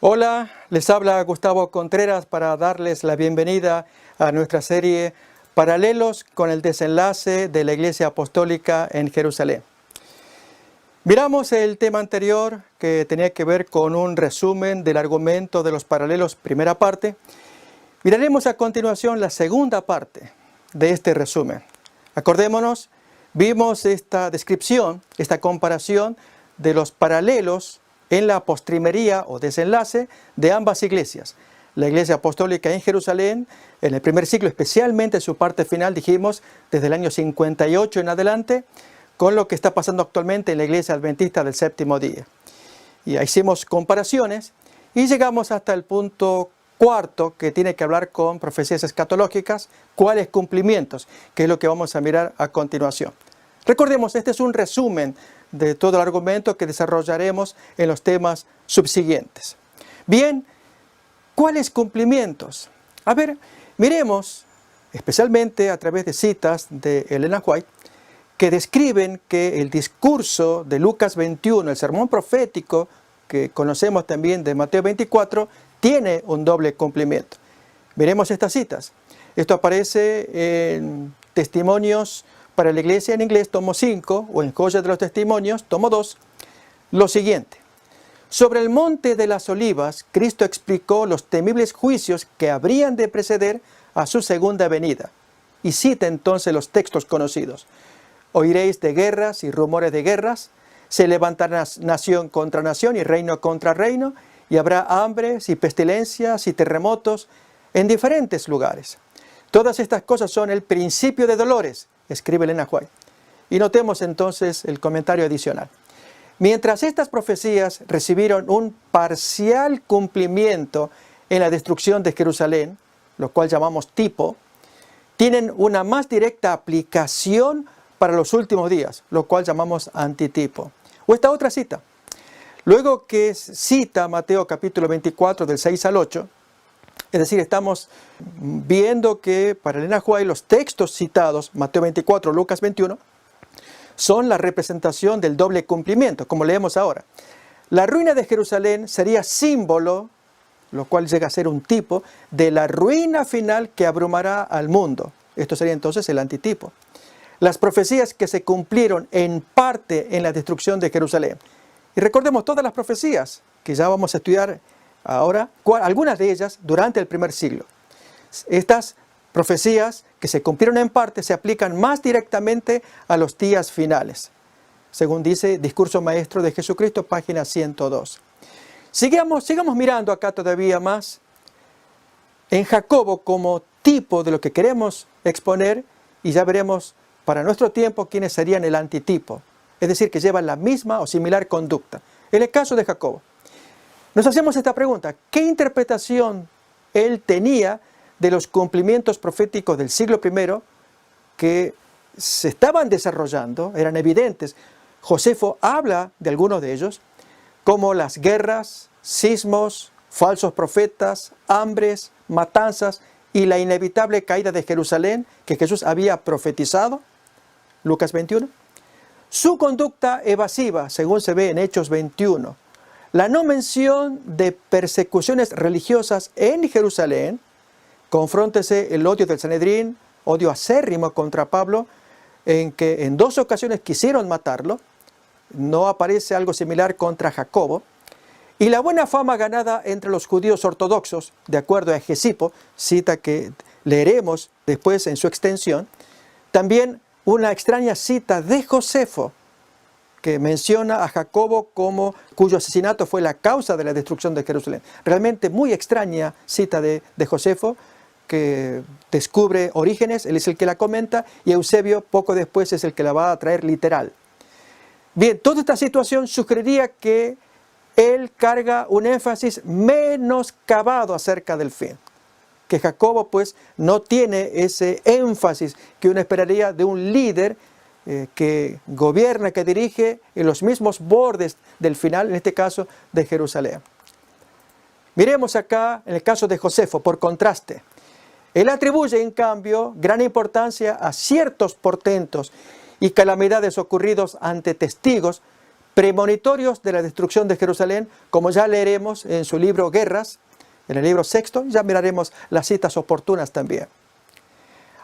Hola, les habla Gustavo Contreras para darles la bienvenida a nuestra serie Paralelos con el desenlace de la Iglesia Apostólica en Jerusalén. Miramos el tema anterior que tenía que ver con un resumen del argumento de los paralelos, primera parte. Miraremos a continuación la segunda parte de este resumen. Acordémonos, vimos esta descripción, esta comparación de los paralelos en la postrimería o desenlace de ambas iglesias. La Iglesia Apostólica en Jerusalén, en el primer siglo, especialmente su parte final, dijimos, desde el año 58 en adelante, con lo que está pasando actualmente en la Iglesia Adventista del Séptimo Día. Y hicimos comparaciones y llegamos hasta el punto cuarto, que tiene que hablar con profecías escatológicas, cuáles cumplimientos, que es lo que vamos a mirar a continuación. Recordemos, este es un resumen de todo el argumento que desarrollaremos en los temas subsiguientes. Bien, ¿cuáles cumplimientos? A ver, miremos, especialmente a través de citas de Ellen White, que describen que el discurso de Lucas 21, el sermón profético que conocemos también de Mateo 24, tiene un doble cumplimiento. Miremos estas citas. Esto aparece en Testimonios para la Iglesia en inglés, tomo 5, o en Joyas de los Testimonios, tomo 2, lo siguiente. Sobre el monte de las olivas, Cristo explicó los temibles juicios que habrían de preceder a su segunda venida. Y cita entonces los textos conocidos. Oiréis de guerras y rumores de guerras, se levantará nación contra nación y reino contra reino, y habrá hambres y pestilencias y terremotos en diferentes lugares. Todas estas cosas son el principio de dolores, escribe Ellen White. Y notemos entonces el comentario adicional. Mientras estas profecías recibieron un parcial cumplimiento en la destrucción de Jerusalén, lo cual llamamos tipo, tienen una más directa aplicación para los últimos días, lo cual llamamos antitipo. O esta otra cita. Luego que cita Mateo capítulo 24 del 6 al 8, es decir, estamos viendo que para Ellen White los textos citados, Mateo 24, Lucas 21, son la representación del doble cumplimiento, como leemos ahora. La ruina de Jerusalén sería símbolo, lo cual llega a ser un tipo, de la ruina final que abrumará al mundo. Esto sería entonces el antitipo. Las profecías que se cumplieron en parte en la destrucción de Jerusalén. Y recordemos todas las profecías que ya vamos a estudiar ahora, algunas de ellas durante el primer siglo. Estas profecías que se cumplieron en parte se aplican más directamente a los días finales, según dice Discurso Maestro de Jesucristo, página 102. Sigamos mirando acá todavía más en Jacobo como tipo de lo que queremos exponer, y ya veremos para nuestro tiempo quiénes serían el antitipo, es decir, que llevan la misma o similar conducta. En el caso de Jacobo, nos hacemos esta pregunta: ¿qué interpretación él tenía de los cumplimientos proféticos del siglo I que se estaban desarrollando, eran evidentes? Josefo habla de algunos de ellos, como las guerras, sismos, falsos profetas, hambres, matanzas y la inevitable caída de Jerusalén que Jesús había profetizado, Lucas 21. Su conducta evasiva, según se ve en Hechos 21. La no mención de persecuciones religiosas en Jerusalén. Confróntese el odio del Sanedrín, odio acérrimo contra Pablo, en que en 2 ocasiones quisieron matarlo. No aparece algo similar contra Jacobo. Y la buena fama ganada entre los judíos ortodoxos, de acuerdo a Hegesipo, cita que leeremos después en su extensión. También una extraña cita de Josefo, que menciona a Jacobo cuyo asesinato fue la causa de la destrucción de Jerusalén. Realmente muy extraña cita de Josefo, que descubre Orígenes, él es el que la comenta, y Eusebio poco después es el que la va a traer literal. Bien, toda esta situación sugeriría que él carga un énfasis menoscabado acerca del fin. Que Jacobo pues no tiene ese énfasis que uno esperaría de un líder que gobierna, que dirige en los mismos bordes del final, en este caso de Jerusalén. Miremos acá en el caso de Josefo, por contraste. Él atribuye en cambio gran importancia a ciertos portentos y calamidades ocurridos ante testigos, premonitorios de la destrucción de Jerusalén, como ya leeremos en su libro Guerras, en el libro sexto, ya miraremos las citas oportunas también.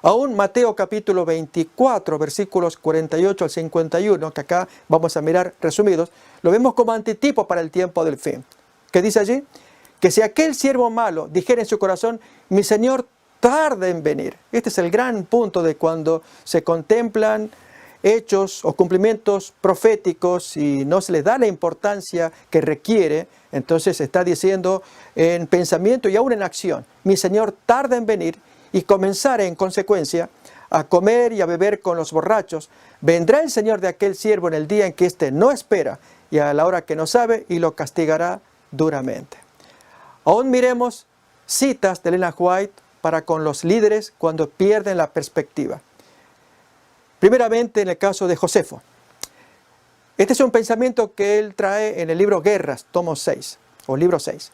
Aún Mateo capítulo 24, versículos 48 al 51, que acá vamos a mirar resumidos, lo vemos como antitipo para el tiempo del fin. ¿Qué dice allí? Que si aquel siervo malo dijera en su corazón, mi Señor tarda en venir. Este es el gran punto de cuando se contemplan hechos o cumplimientos proféticos y no se les da la importancia que requiere. Entonces está diciendo en pensamiento y aún en acción, mi Señor tarda en venir, y comenzar en consecuencia a comer y a beber con los borrachos. Vendrá el Señor de aquel siervo en el día en que éste no espera y a la hora que no sabe, y lo castigará duramente. Aún miremos citas de Ellen White para con los líderes cuando pierden la perspectiva. Primeramente en el caso de Josefo. Este es un pensamiento que él trae en el libro Guerras, tomo 6, o libro 6.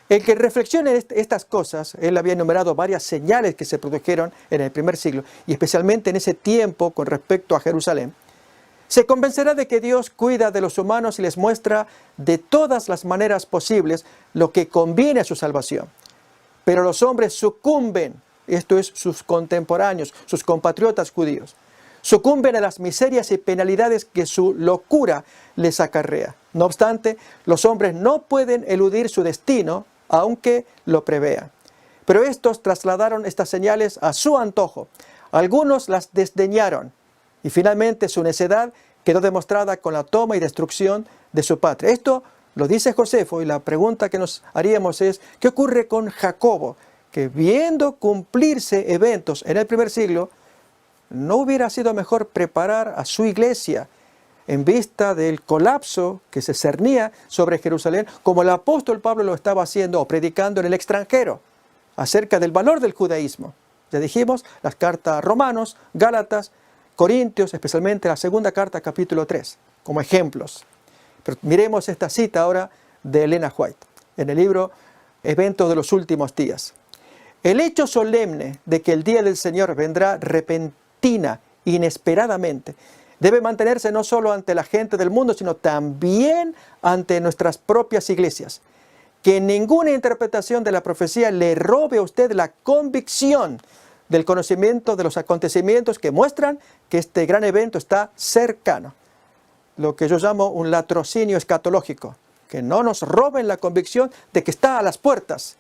El que reflexione estas cosas, él había enumerado varias señales que se produjeron en el primer siglo, y especialmente en ese tiempo con respecto a Jerusalén, se convencerá de que Dios cuida de los humanos y les muestra de todas las maneras posibles lo que conviene a su salvación. Pero los hombres sucumben, esto es sus contemporáneos, sus compatriotas judíos, sucumben a las miserias y penalidades que su locura les acarrea. No obstante, los hombres no pueden eludir su destino, aunque lo prevean. Pero estos trasladaron estas señales a su antojo. Algunos las desdeñaron y finalmente su necedad quedó demostrada con la toma y destrucción de su patria. Esto lo dice Josefo, y la pregunta que nos haríamos es, ¿qué ocurre con Jacobo? Que viendo cumplirse eventos en el primer siglo, ¿no hubiera sido mejor preparar a su iglesia en vista del colapso que se cernía sobre Jerusalén, como el apóstol Pablo lo estaba haciendo o predicando en el extranjero, acerca del valor del judaísmo? Ya dijimos, las cartas a Romanos, Gálatas, Corintios, especialmente la segunda carta, capítulo 3, como ejemplos. Pero miremos esta cita ahora de Ellen White, en el libro Eventos de los Últimos Días. El hecho solemne de que el día del Señor vendrá repentina, inesperadamente, debe mantenerse no solo ante la gente del mundo, sino también ante nuestras propias iglesias. Que ninguna interpretación de la profecía le robe a usted la convicción del conocimiento de los acontecimientos que muestran que este gran evento está cercano. Lo que yo llamo un latrocinio escatológico. Que no nos roben la convicción de que está a las puertas.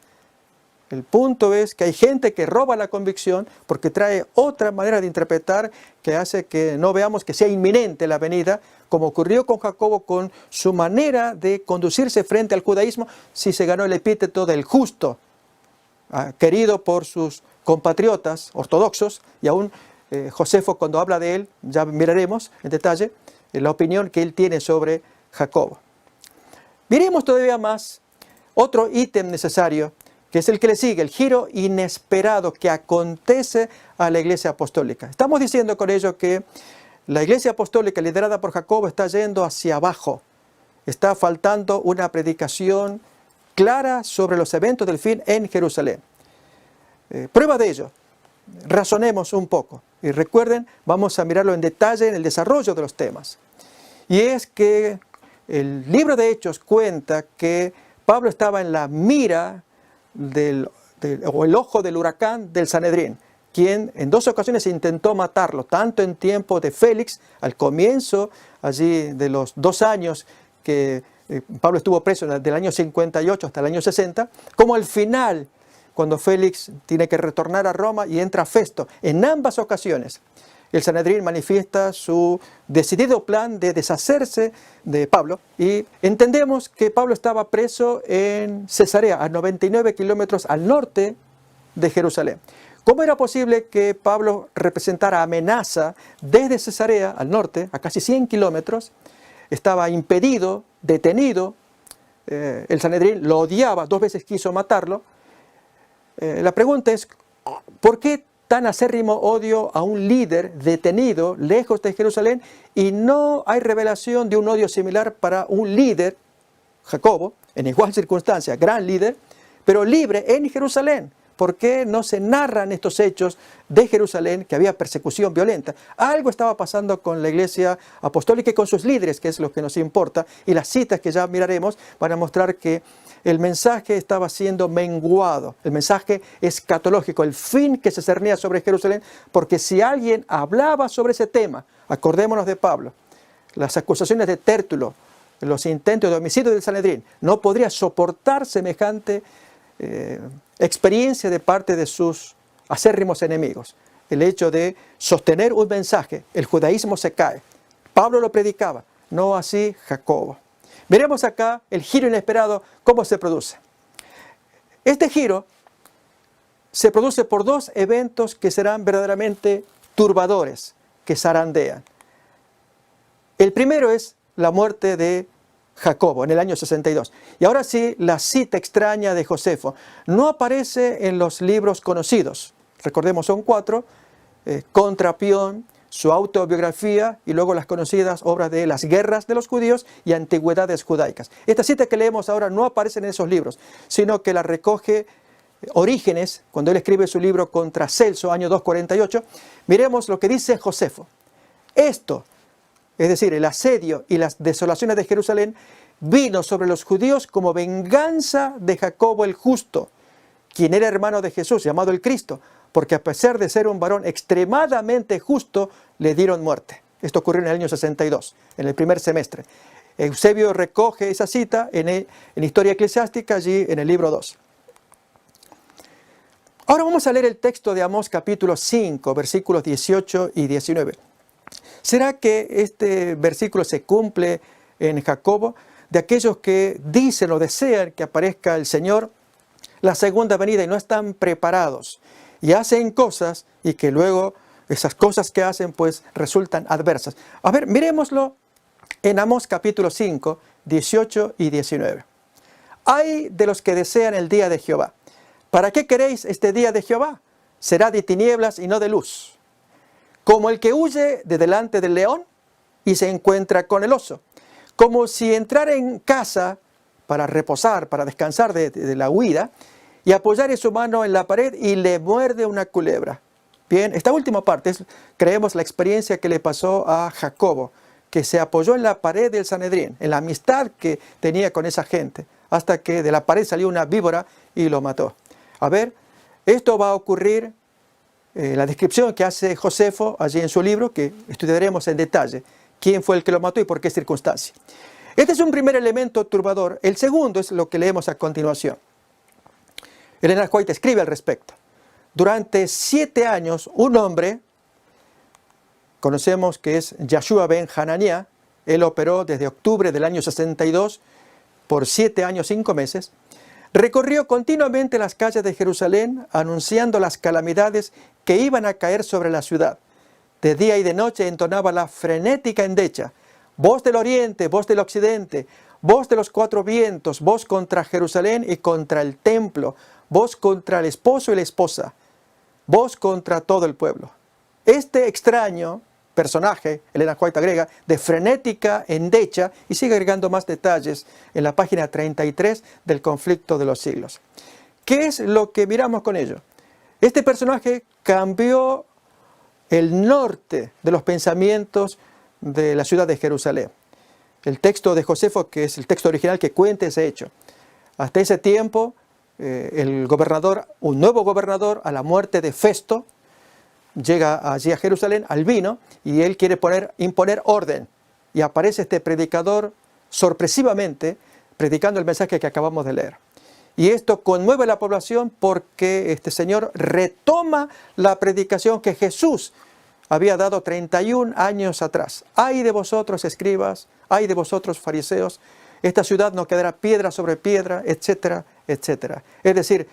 El punto es que hay gente que roba la convicción porque trae otra manera de interpretar que hace que no veamos que sea inminente la venida, como ocurrió con Jacobo con su manera de conducirse frente al judaísmo. Si se ganó el epíteto del justo, querido por sus compatriotas ortodoxos, y aún Josefo, cuando habla de él, ya miraremos en detalle la opinión que él tiene sobre Jacobo. Miremos todavía más otro ítem necesario, que es el que le sigue, el giro inesperado que acontece a la iglesia apostólica. Estamos diciendo con ello que la iglesia apostólica liderada por Jacobo está yendo hacia abajo. Está faltando una predicación clara sobre los eventos del fin en Jerusalén. Prueba de ello, razonemos un poco. Y recuerden, vamos a mirarlo en detalle en el desarrollo de los temas. Y es que el libro de Hechos cuenta que Pablo estaba en la mira o el ojo del huracán del Sanedrín, quien en 2 ocasiones intentó matarlo, tanto en tiempo de Félix, al comienzo allí de los 2 años que Pablo estuvo preso, del año 58 hasta el año 60, como al final, cuando Félix tiene que retornar a Roma y entra Festo. En ambas ocasiones, el Sanedrín manifiesta su decidido plan de deshacerse de Pablo, y entendemos que Pablo estaba preso en Cesarea, a 99 kilómetros al norte de Jerusalén. ¿Cómo era posible que Pablo representara amenaza desde Cesarea al norte, a casi 100 kilómetros? Estaba impedido, detenido, el Sanedrín lo odiaba, 2 veces quiso matarlo. La pregunta es, ¿por qué tan acérrimo odio a un líder detenido lejos de Jerusalén, y no hay revelación de un odio similar para un líder, Jacobo, en igual circunstancia, gran líder, pero libre en Jerusalén? ¿por qué no se narran estos hechos de Jerusalén, que había persecución violenta? Algo estaba pasando con la iglesia apostólica y con sus líderes, que es lo que nos importa, y las citas que ya miraremos van a mostrar que el mensaje estaba siendo menguado, el mensaje escatológico, el fin que se cernía sobre Jerusalén, porque si alguien hablaba sobre ese tema, acordémonos de Pablo, las acusaciones de Tértulo, los intentos de homicidio del Sanedrín, no podría soportar semejante experiencia de parte de sus acérrimos enemigos. El hecho de sostener un mensaje, el judaísmo se cae. Pablo lo predicaba, no así Jacobo. Veremos acá el giro inesperado, cómo se produce. Este giro se produce por dos eventos que serán verdaderamente turbadores, que zarandean. El primero es la muerte de Jacobo en el año 62. Y ahora sí, la cita extraña de Josefo no aparece en los libros conocidos. Recordemos, son 4, contra Pión, su autobiografía y luego las conocidas obras de Las guerras de los judíos y Antigüedades judaicas. Esta cita que leemos ahora no aparece en esos libros, sino que la recoge Orígenes, cuando él escribe su libro Contra Celso, año 248. Miremos lo que dice Josefo. Esto, es decir, el asedio y las desolaciones de Jerusalén, vino sobre los judíos como venganza de Jacobo el justo, quien era hermano de Jesús, llamado el Cristo, porque a pesar de ser un varón extremadamente justo, le dieron muerte. Esto ocurrió en el año 62, en el primer semestre. Eusebio recoge esa cita en Historia Eclesiástica, allí en el libro 2. Ahora vamos a leer el texto de Amós capítulo 5, versículos 18 y 19. ¿Será que este versículo se cumple en Jacobo? De aquellos que dicen o desean que aparezca el Señor, la segunda venida, y no están preparados, y hacen cosas, y que luego esas cosas que hacen pues resultan adversas. A ver, miremoslo en Amós capítulo 5, 18 y 19. Ay de los que desean el día de Jehová. ¿Para qué queréis este día de Jehová? Será de tinieblas y no de luz. Como el que huye de delante del león y se encuentra con el oso. Como si entrara en casa para reposar, para descansar de la huida, y apoyar su mano en la pared y le muerde una culebra. Bien, esta última parte es, creemos, la experiencia que le pasó a Jacobo, que se apoyó en la pared del Sanedrín, en la amistad que tenía con esa gente, hasta que de la pared salió una víbora y lo mató. A ver, esto va a ocurrir, la descripción que hace Josefo allí en su libro, que estudiaremos en detalle, quién fue el que lo mató y por qué circunstancia. Este es un primer elemento turbador. El segundo es lo que leemos a continuación. Ellen G. White escribe al respecto. Durante 7 años, un hombre, conocemos que es Yashua ben Hananiah, él operó desde octubre del año 62 por 7 años 5 meses, recorrió continuamente las calles de Jerusalén anunciando las calamidades que iban a caer sobre la ciudad. De día y de noche entonaba la frenética endecha, voz del oriente, voz del occidente, voz de los 4 vientos, voz contra Jerusalén y contra el templo, voz contra el esposo y la esposa, voz contra todo el pueblo. Este extraño personaje, Ellen G. White agrega, de frenética endecha, y sigue agregando más detalles en la página 33 del Conflicto de los Siglos. ¿Qué es lo que miramos con ello? Este personaje cambió el norte de los pensamientos de la ciudad de Jerusalén. El texto de Josefo, que es el texto original que cuenta ese hecho. Hasta ese tiempo, el gobernador, un nuevo gobernador, a la muerte de Festo, llega allí a Jerusalén, Albino, y él quiere imponer orden. Y aparece este predicador sorpresivamente, predicando el mensaje que acabamos de leer. Y esto conmueve a la población porque este señor retoma la predicación que Jesús había dado 31 años atrás. ¡Ay de vosotros, escribas! ¡Ay de vosotros, fariseos! Esta ciudad no quedará piedra sobre piedra, etcétera, etcétera. Es decir,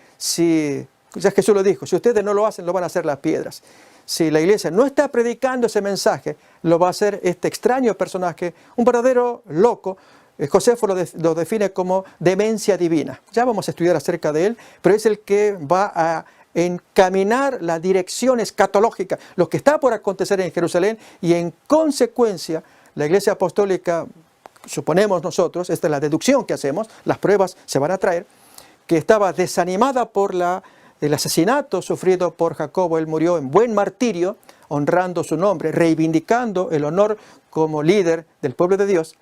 ya Jesús lo dijo, si ustedes no lo hacen, lo van a hacer las piedras. Si la iglesia no está predicando ese mensaje, lo va a hacer este extraño personaje, un verdadero loco. Josefo lo define como demencia divina. Ya vamos a estudiar acerca de él, pero es el que va a encaminar la dirección escatológica, lo que está por acontecer en Jerusalén, y en consecuencia la iglesia apostólica, suponemos nosotros, esta es la deducción que hacemos, las pruebas se van a traer, que estaba desanimada por la el asesinato sufrido por Jacobo. Él murió en buen martirio, honrando su nombre, reivindicando el honor como líder del pueblo de Dios.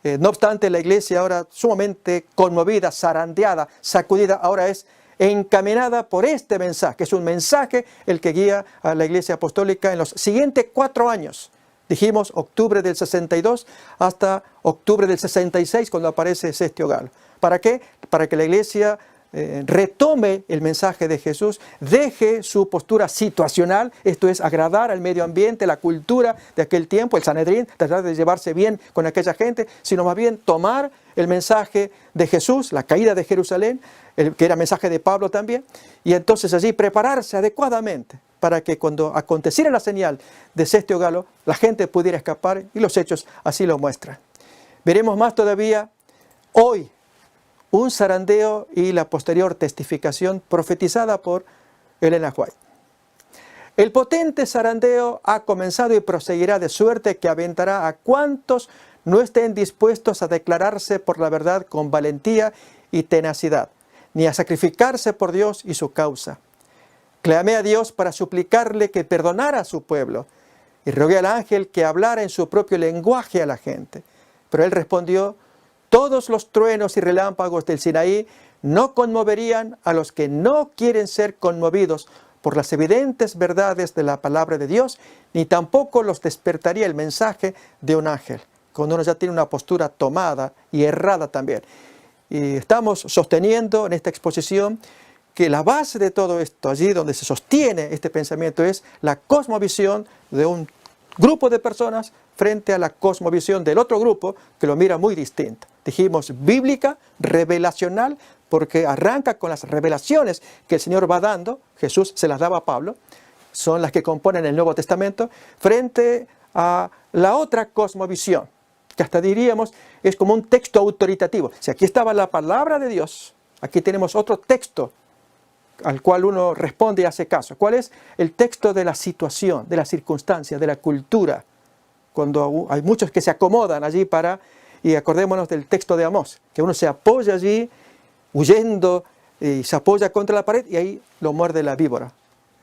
No obstante, la iglesia ahora sumamente conmovida, zarandeada, sacudida, ahora es encaminada por este mensaje. Es un mensaje el que guía a la iglesia apostólica en los siguientes 4 años. Dijimos octubre del 62 hasta octubre del 66 cuando aparece Sestio Galo. ¿Para qué? Para que la iglesia retome el mensaje de Jesús, deje su postura situacional, esto es agradar al medio ambiente, la cultura de aquel tiempo, el Sanedrín, tratar de llevarse bien con aquella gente, sino más bien tomar el mensaje de Jesús, la caída de Jerusalén, que era mensaje de Pablo también, y entonces allí prepararse adecuadamente para que cuando aconteciera la señal de Sestio Galo, la gente pudiera escapar, y los hechos así lo muestran. Veremos más todavía hoy un zarandeo y la posterior testificación profetizada por Elena White. El potente zarandeo ha comenzado y proseguirá de suerte que aventará a cuantos no estén dispuestos a declararse por la verdad con valentía y tenacidad, ni a sacrificarse por Dios y su causa. Clamé a Dios para suplicarle que perdonara a su pueblo y rogué al ángel que hablara en su propio lenguaje a la gente. Pero él respondió: todos los truenos y relámpagos del Sinaí no conmoverían a los que no quieren ser conmovidos por las evidentes verdades de la palabra de Dios, ni tampoco los despertaría el mensaje de un ángel, cuando uno ya tiene una postura tomada y errada también. Y estamos sosteniendo en esta exposición que la base de todo esto, allí donde se sostiene este pensamiento, es la cosmovisión de un grupo de personas frente a la cosmovisión del otro grupo que lo mira muy distinta. Dijimos bíblica, revelacional, porque arranca con las revelaciones que el Señor va dando, Jesús se las daba a Pablo, son las que componen el Nuevo Testamento, frente a la otra cosmovisión, que hasta diríamos es como un texto autoritativo. Si aquí estaba la palabra de Dios, aquí tenemos otro texto al cual uno responde y hace caso. ¿Cuál es? El texto de la situación, de la circunstancia, de la cultura. Cuando hay muchos que se acomodan allí y acordémonos del texto de Amós, que uno se apoya allí, huyendo, y se apoya contra la pared y ahí lo muerde la víbora,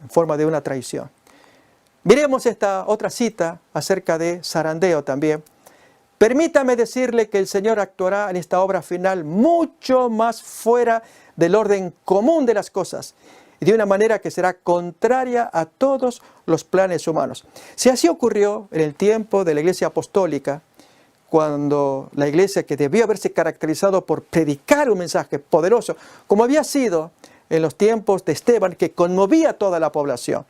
en forma de una traición. Miremos esta otra cita acerca de zarandeo también. Permítame decirle que el Señor actuará en esta obra final mucho más fuera del orden común de las cosas y de una manera que será contraria a todos los planes humanos. Si así ocurrió en el tiempo de la Iglesia Apostólica, cuando la Iglesia, que debió haberse caracterizado por predicar un mensaje poderoso, como había sido en los tiempos de Esteban, que conmovía a toda la población,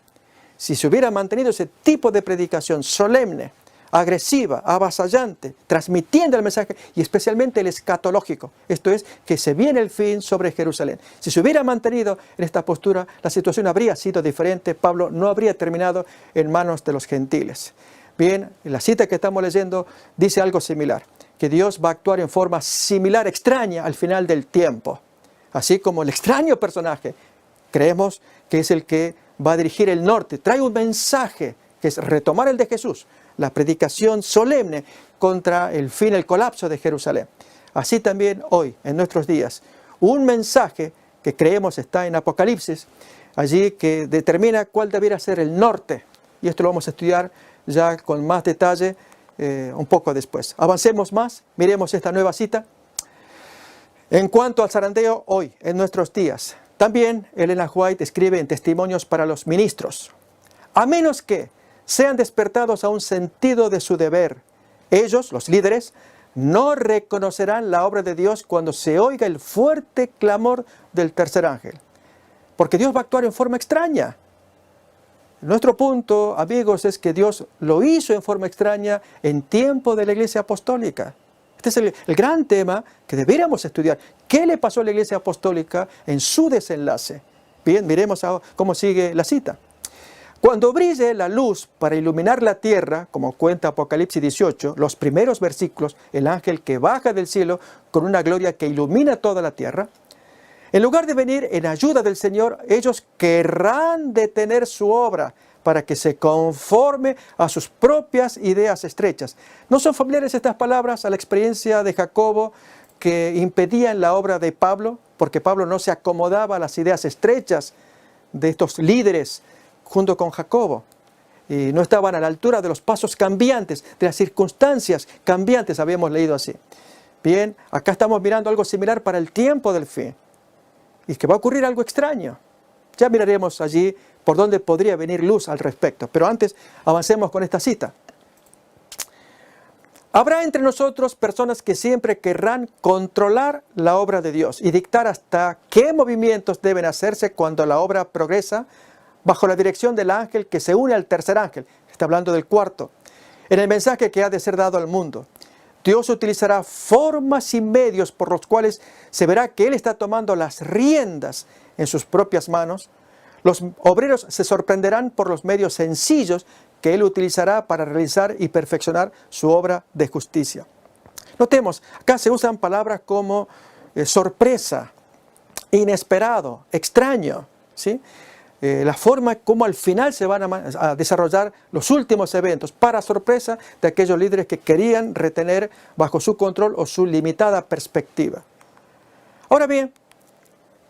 si se hubiera mantenido ese tipo de predicación solemne, agresiva, avasallante, transmitiendo el mensaje y especialmente el escatológico, esto es, que se viene el fin sobre Jerusalén. Si se hubiera mantenido en esta postura, la situación habría sido diferente. Pablo no habría terminado en manos de los gentiles. Bien, la cita que estamos leyendo dice algo similar, que Dios va a actuar en forma similar, extraña al final del tiempo. Así como el extraño personaje, creemos que es el que va a dirigir el norte, trae un mensaje que es retomar el de Jesús, la predicación solemne contra el fin, el colapso de Jerusalén. Así también hoy, en nuestros días, un mensaje que creemos está en Apocalipsis, allí que determina cuál debiera ser el norte. Y esto lo vamos a estudiar ya con más detalle un poco después. Avancemos más, miremos esta nueva cita. En cuanto al zarandeo hoy, en nuestros días, también Elena White escribe en Testimonios para los Ministros: a menos que sean despertados a un sentido de su deber, ellos, los líderes, no reconocerán la obra de Dios cuando se oiga el fuerte clamor del tercer ángel. Porque Dios va a actuar en forma extraña. Nuestro punto, amigos, es que Dios lo hizo en forma extraña en tiempo de la Iglesia Apostólica. Este es el gran tema que deberíamos estudiar. ¿Qué le pasó a la Iglesia Apostólica en su desenlace? Bien, miremos cómo sigue la cita. Cuando brille la luz para iluminar la tierra, como cuenta Apocalipsis 18, los primeros versículos, el ángel que baja del cielo con una gloria que ilumina toda la tierra, en lugar de venir en ayuda del Señor, ellos querrán detener su obra para que se conforme a sus propias ideas estrechas. ¿No son familiares estas palabras a la experiencia de Jacobo que impedían la obra de Pablo? Porque Pablo no se acomodaba a las ideas estrechas de estos líderes junto con Jacobo. Y no estaban a la altura de los pasos cambiantes, de las circunstancias cambiantes, habíamos leído así. Bien, acá estamos mirando algo similar para el tiempo del fin. Y que va a ocurrir algo extraño. Ya miraremos allí por dónde podría venir luz al respecto. Pero antes avancemos con esta cita. Habrá entre nosotros personas que siempre querrán controlar la obra de Dios y dictar hasta qué movimientos deben hacerse cuando la obra progresa bajo la dirección del ángel que se une al tercer ángel. Está hablando del cuarto. En el mensaje que ha de ser dado al mundo, Dios utilizará formas y medios por los cuales se verá que Él está tomando las riendas en sus propias manos. Los obreros se sorprenderán por los medios sencillos que Él utilizará para realizar y perfeccionar su obra de justicia. Notemos, acá se usan palabras como sorpresa, inesperado, extraño, ¿sí? La forma como al final se van a desarrollar los últimos eventos, para sorpresa de aquellos líderes que querían retener bajo su control o su limitada perspectiva. Ahora bien,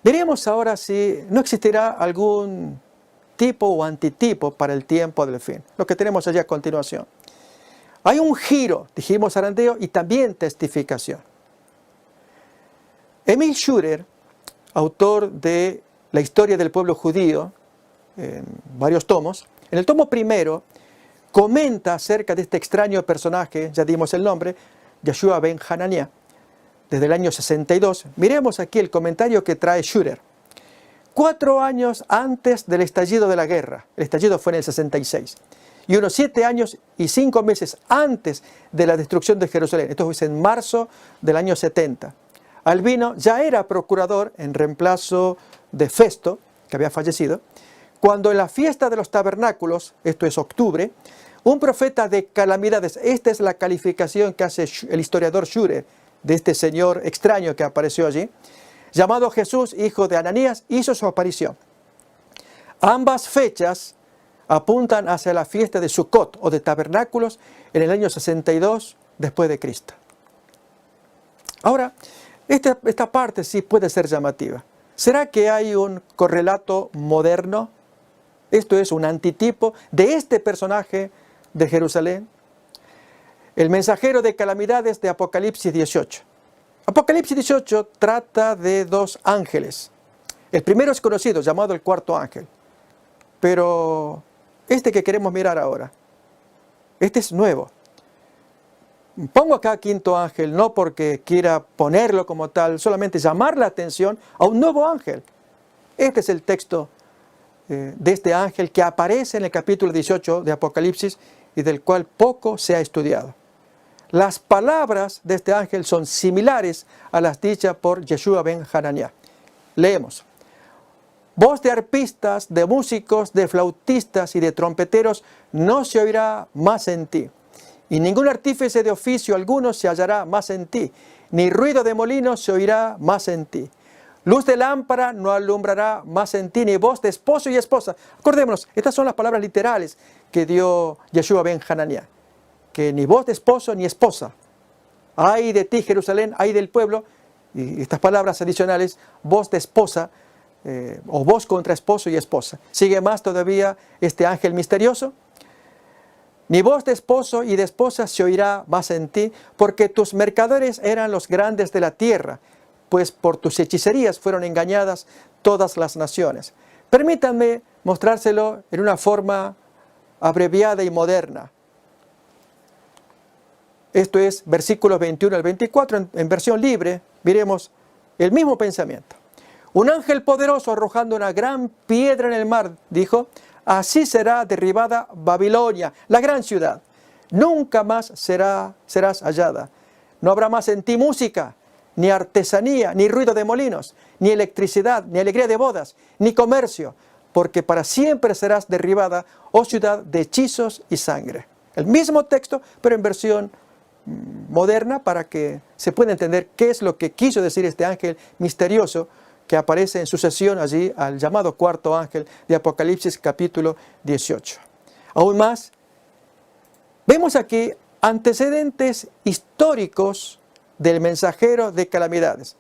veríamos ahora si no existirá algún tipo o antitipo para el tiempo del fin. Lo que tenemos allí a continuación. Hay un giro, dijimos zarandeo, y también testificación. Emil Schurer, autor de La historia del pueblo judío, en varios tomos, en el tomo primero comenta acerca de este extraño personaje, ya dimos el nombre, Yeshua ben Hananiah, desde el año 62. Miremos aquí el comentario que trae Schurer. 4 años antes del estallido de la guerra, el estallido fue en el 66, y unos 7 años y 5 meses antes de la destrucción de Jerusalén, esto fue en marzo del año 70. Albino ya era procurador en reemplazo de Festo, que había fallecido, cuando en la fiesta de los tabernáculos, esto es octubre, un profeta de calamidades, esta es la calificación que hace el historiador Schurer de este señor extraño que apareció allí, llamado Jesús, hijo de Ananías, hizo su aparición. Ambas fechas apuntan hacia la fiesta de Sukkot o de tabernáculos en el año 62 después de Cristo. Ahora, esta parte sí puede ser llamativa. ¿Será que hay un correlato moderno? Esto es un antitipo de este personaje de Jerusalén. El mensajero de calamidades de Apocalipsis 18. Apocalipsis 18 trata de 2 ángeles. El primero es conocido, llamado el cuarto ángel. Pero este que queremos mirar ahora, este es nuevo. Pongo acá quinto ángel, no porque quiera ponerlo como tal, solamente llamar la atención a un nuevo ángel. Este es el texto de este ángel que aparece en el capítulo 18 de Apocalipsis y del cual poco se ha estudiado. Las palabras de este ángel son similares a las dichas por Yeshua ben Hananiah. Leemos. Voz de arpistas, de músicos, de flautistas y de trompeteros no se oirá más en ti. Y ningún artífice de oficio alguno se hallará más en ti, ni ruido de molino se oirá más en ti. Luz de lámpara no alumbrará más en ti, ni voz de esposo y esposa. Acordémonos, estas son las palabras literales que dio Yeshua ben Hananiah. Que ni voz de esposo ni esposa. Ay de ti, Jerusalén, ay del pueblo. Y estas palabras adicionales, voz de esposa, o voz contra esposo y esposa. Sigue más todavía este ángel misterioso. Ni voz de esposo y de esposa se oirá más en ti, porque tus mercaderes eran los grandes de la tierra, pues por tus hechicerías fueron engañadas todas las naciones. Permítanme mostrárselo en una forma abreviada y moderna. Esto es versículos 21 al 24, en versión libre, miremos el mismo pensamiento. Un ángel poderoso arrojando una gran piedra en el mar, dijo, así será derribada Babilonia, la gran ciudad. Nunca más serás hallada. No habrá más en ti música, ni artesanía, ni ruido de molinos, ni electricidad, ni alegría de bodas, ni comercio, porque para siempre serás derribada, oh ciudad de hechizos y sangre. El mismo texto, pero en versión moderna, para que se pueda entender qué es lo que quiso decir este ángel misterioso que aparece en sucesión allí al llamado cuarto ángel de Apocalipsis capítulo 18. Aún más, vemos aquí antecedentes históricos del mensajero de calamidades,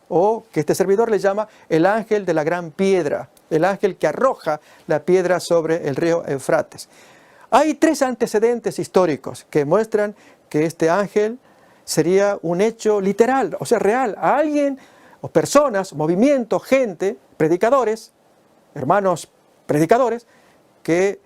o que este servidor le llama el ángel de la gran piedra. el ángel que arroja la piedra sobre el río Eufrates. Hay 3 antecedentes históricos que muestran que este ángel sería un hecho literal, o sea, real. A alguien, o personas, movimientos, gente, predicadores, hermanos predicadores, que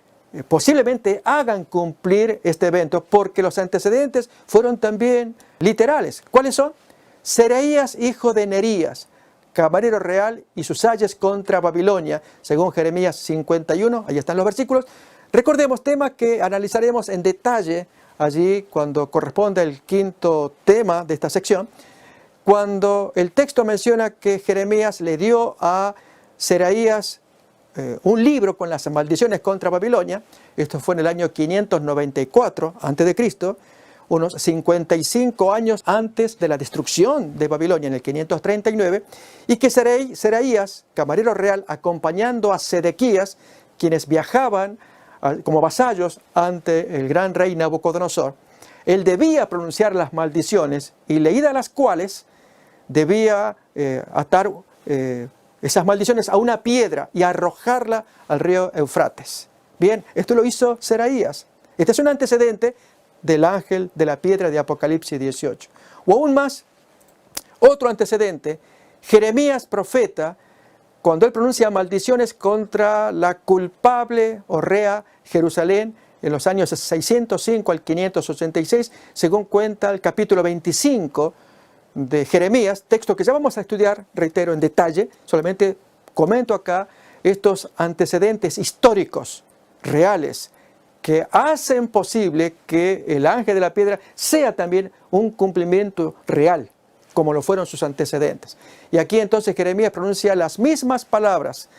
posiblemente hagan cumplir este evento, porque los antecedentes fueron también literales. ¿Cuáles son? Seraías, hijo de Nerías, camarero real, y sus ayes contra Babilonia, según Jeremías 51, ahí están los versículos. Recordemos, tema que analizaremos en detalle allí cuando corresponde el 5º tema de esta sección, cuando el texto menciona que Jeremías le dio a Seraías un libro con las maldiciones contra Babilonia. Esto fue en el año 594 a.C., unos 55 años antes de la destrucción de Babilonia, en el 539, y que Seraías, camarero real, acompañando a Sedequías, quienes viajaban como vasallos ante el gran rey Nabucodonosor, él debía pronunciar las maldiciones, y leídas las cuales debía atar esas maldiciones a una piedra y arrojarla al río Eufrates. Bien, esto lo hizo Seraías. Este es un antecedente del ángel de la piedra de Apocalipsis 18. O aún más, otro antecedente, Jeremías profeta, cuando él pronuncia maldiciones contra la culpable Orrea Jerusalén en los años 605 al 586, según cuenta el capítulo 25 de Jeremías, texto que ya vamos a estudiar, reitero, en detalle. Solamente comento acá estos antecedentes históricos, reales, que hacen posible que el ángel de la piedra sea también un cumplimiento real, como lo fueron sus antecedentes. Y aquí entonces Jeremías pronuncia las mismas palabras,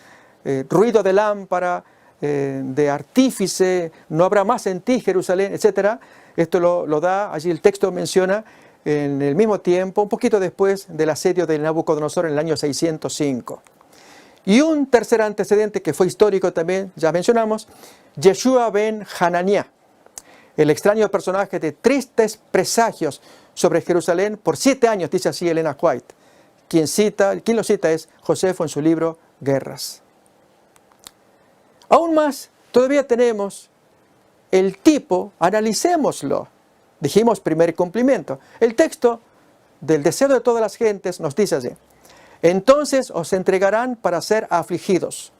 ruido de lámpara, de artífice, no habrá más en ti, Jerusalén, etc. Esto lo da, allí el texto menciona, en el mismo tiempo, un poquito después del asedio de Nabucodonosor en el año 605. Y un tercer antecedente que fue histórico también, ya mencionamos, Yeshua ben Hananiah, el extraño personaje de tristes presagios sobre Jerusalén por 7 años, dice así Elena White. Quien lo cita es Josefo en su libro Guerras. Aún más, todavía tenemos el tipo, analicémoslo. Dijimos primer cumplimiento. El texto del deseo de todas las gentes nos dice así: entonces os entregarán para ser afligidos.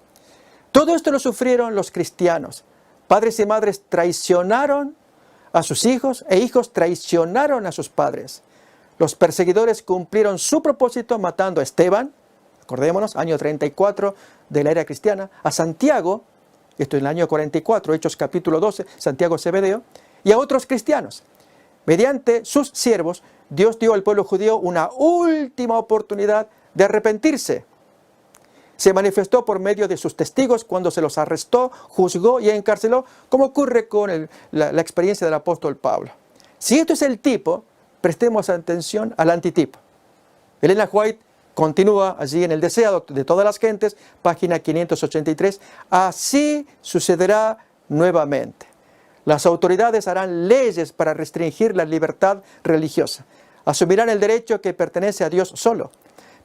Todo esto lo sufrieron los cristianos. Padres y madres traicionaron a sus hijos e hijos traicionaron a sus padres. Los perseguidores cumplieron su propósito matando a Esteban, acordémonos, año 34 de la era cristiana, a Santiago, esto en el año 44, Hechos capítulo 12, Santiago Zebedeo, y a otros cristianos. Mediante sus siervos, Dios dio al pueblo judío una última oportunidad de arrepentirse. Se manifestó por medio de sus testigos cuando se los arrestó, juzgó y encarceló, como ocurre con la experiencia del apóstol Pablo. Si esto es el tipo, prestemos atención al antitipo. Elena White continúa allí en el deseo de todas las gentes, página 583, así sucederá nuevamente. Las autoridades harán leyes para restringir la libertad religiosa. Asumirán el derecho que pertenece a Dios solo.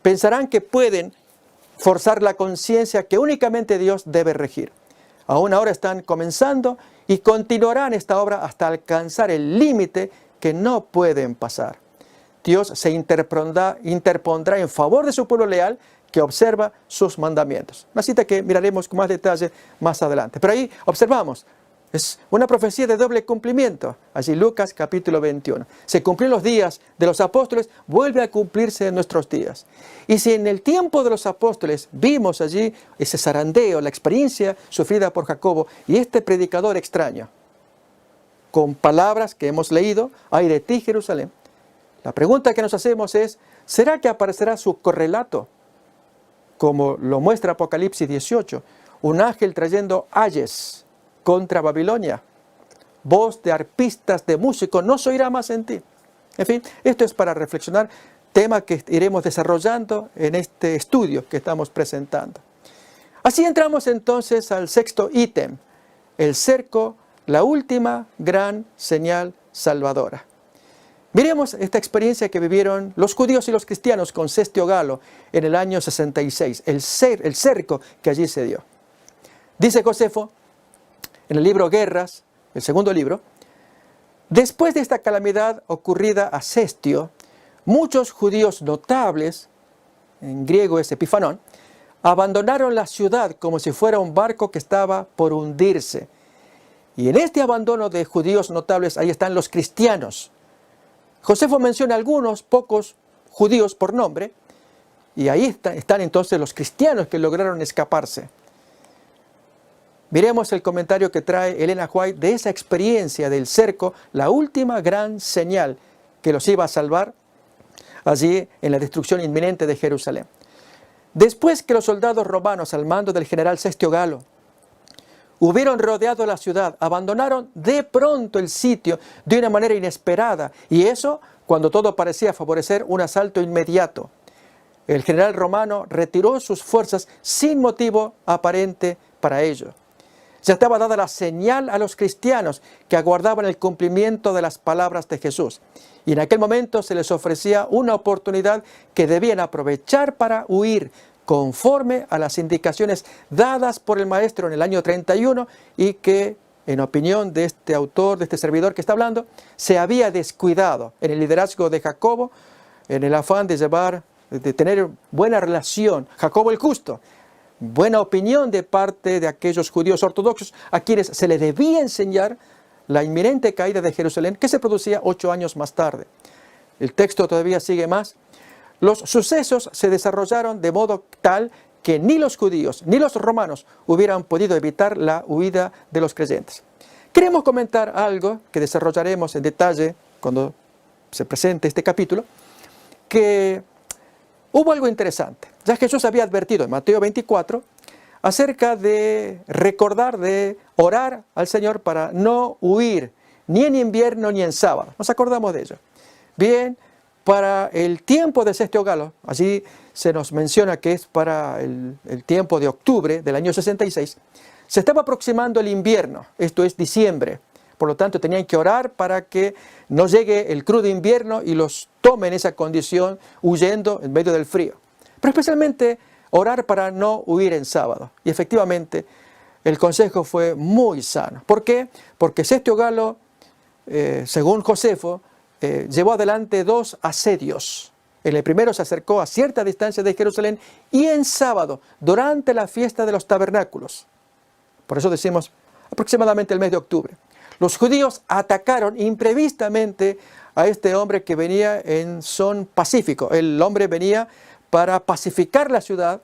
Pensarán que pueden forzar la conciencia que únicamente Dios debe regir. Aún ahora están comenzando y continuarán esta obra hasta alcanzar el límite que no pueden pasar. Dios se interpondrá en favor de su pueblo leal que observa sus mandamientos. Una cita que miraremos con más detalle más adelante. Pero ahí observamos, es una profecía de doble cumplimiento. Allí Lucas capítulo 21. Se cumplió en los días de los apóstoles, vuelve a cumplirse en nuestros días. Y si en el tiempo de los apóstoles vimos allí ese zarandeo, la experiencia sufrida por Jacobo y este predicador extraño, con palabras que hemos leído, ay de ti Jerusalén, la pregunta que nos hacemos es, ¿será que aparecerá su correlato? Como lo muestra Apocalipsis 18, un ángel trayendo ayes contra Babilonia, voz de arpistas, de músicos, no se oirá más en ti. En fin, esto es para reflexionar, tema que iremos desarrollando en este estudio que estamos presentando. Así entramos entonces al sexto ítem, el cerco, la última gran señal salvadora. Miremos esta experiencia que vivieron los judíos y los cristianos con Sestio Galo en el año 66, el cerco que allí se dio. Dice Josefo en el libro Guerras, el segundo libro: después de esta calamidad ocurrida a Sestio, muchos judíos notables, en griego es Epifanón, abandonaron la ciudad como si fuera un barco que estaba por hundirse. Y en este abandono de judíos notables, ahí están los cristianos. Josefo menciona algunos pocos judíos por nombre, y ahí están entonces los cristianos que lograron escaparse. Miremos el comentario que trae Elena White de esa experiencia del cerco, la última gran señal que los iba a salvar allí en la destrucción inminente de Jerusalén. Después que los soldados romanos al mando del general Sestio Galo hubieron rodeado la ciudad, abandonaron de pronto el sitio de una manera inesperada, y eso cuando todo parecía favorecer un asalto inmediato. El general romano retiró sus fuerzas sin motivo aparente para ello. Ya estaba dada la señal a los cristianos que aguardaban el cumplimiento de las palabras de Jesús, y en aquel momento se les ofrecía una oportunidad que debían aprovechar para huir, conforme a las indicaciones dadas por el maestro en el año 31 y que, en opinión de este autor, de este servidor que está hablando, se había descuidado en el liderazgo de Jacobo, en el afán de tener buena relación, Jacobo el justo, buena opinión de parte de aquellos judíos ortodoxos a quienes se les debía enseñar la inminente caída de Jerusalén, que se producía 8 años más tarde. El texto todavía sigue más. Los sucesos se desarrollaron de modo tal que ni los judíos ni los romanos hubieran podido evitar la huida de los creyentes. Queremos comentar algo que desarrollaremos en detalle cuando se presente este capítulo, que hubo algo interesante. Ya Jesús había advertido en Mateo 24 acerca de recordar, de orar al Señor para no huir ni en invierno ni en sábado. Nos acordamos de ello. Bien, para el tiempo de Sestio Galo, allí se nos menciona que es para el tiempo de octubre del año 66, se estaba aproximando el invierno, esto es diciembre. Por lo tanto, tenían que orar para que no llegue el crudo invierno y los tome en esa condición huyendo en medio del frío. Pero especialmente orar para no huir en sábado. Y efectivamente, el consejo fue muy sano. ¿Por qué? Porque Sestio Galo, según Josefo, llevó adelante 2 asedios. En el primero se acercó a cierta distancia de Jerusalén y en sábado, durante la fiesta de los tabernáculos. Por eso decimos aproximadamente el mes de octubre. Los judíos atacaron imprevistamente a este hombre que venía en son pacífico. El hombre venía para pacificar la ciudad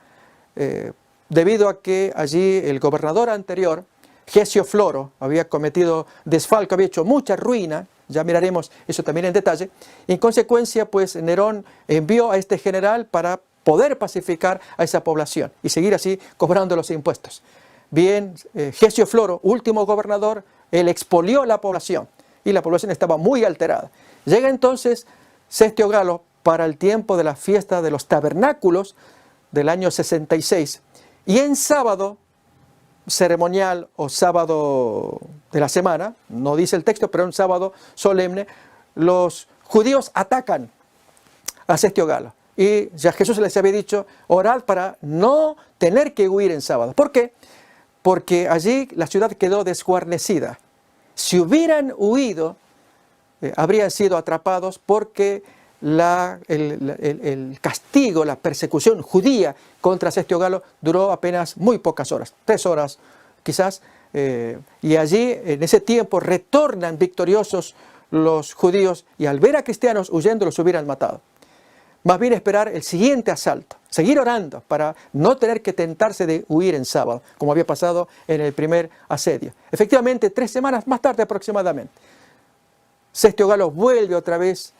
debido a que allí el gobernador anterior, Gesio Floro, había cometido desfalco, había hecho mucha ruina. Ya miraremos eso también en detalle. En consecuencia, pues Nerón envió a este general para poder pacificar a esa población y seguir así cobrando los impuestos. Bien, Gesio Floro, último gobernador, él expolió la población y la población estaba muy alterada. Llega entonces Sestio Galo para el tiempo de la fiesta de los tabernáculos del año 66 y en sábado ceremonial o sábado de la semana, no dice el texto, pero un sábado solemne, los judíos atacan a Sestio Galo. Y ya Jesús les había dicho, orad para no tener que huir en sábado. ¿Por qué? Porque allí la ciudad quedó desguarnecida. Si hubieran huido, habrían sido atrapados porque el castigo, la persecución judía contra Sestio Galo duró apenas muy pocas horas, 3 horas quizás, y allí en ese tiempo retornan victoriosos los judíos y al ver a cristianos huyendo los hubieran matado. Más bien esperar el siguiente asalto, seguir orando para no tener que tentarse de huir en sábado, como había pasado en el primer asedio. Efectivamente, 3 semanas más tarde aproximadamente, Sestio Galo vuelve otra vez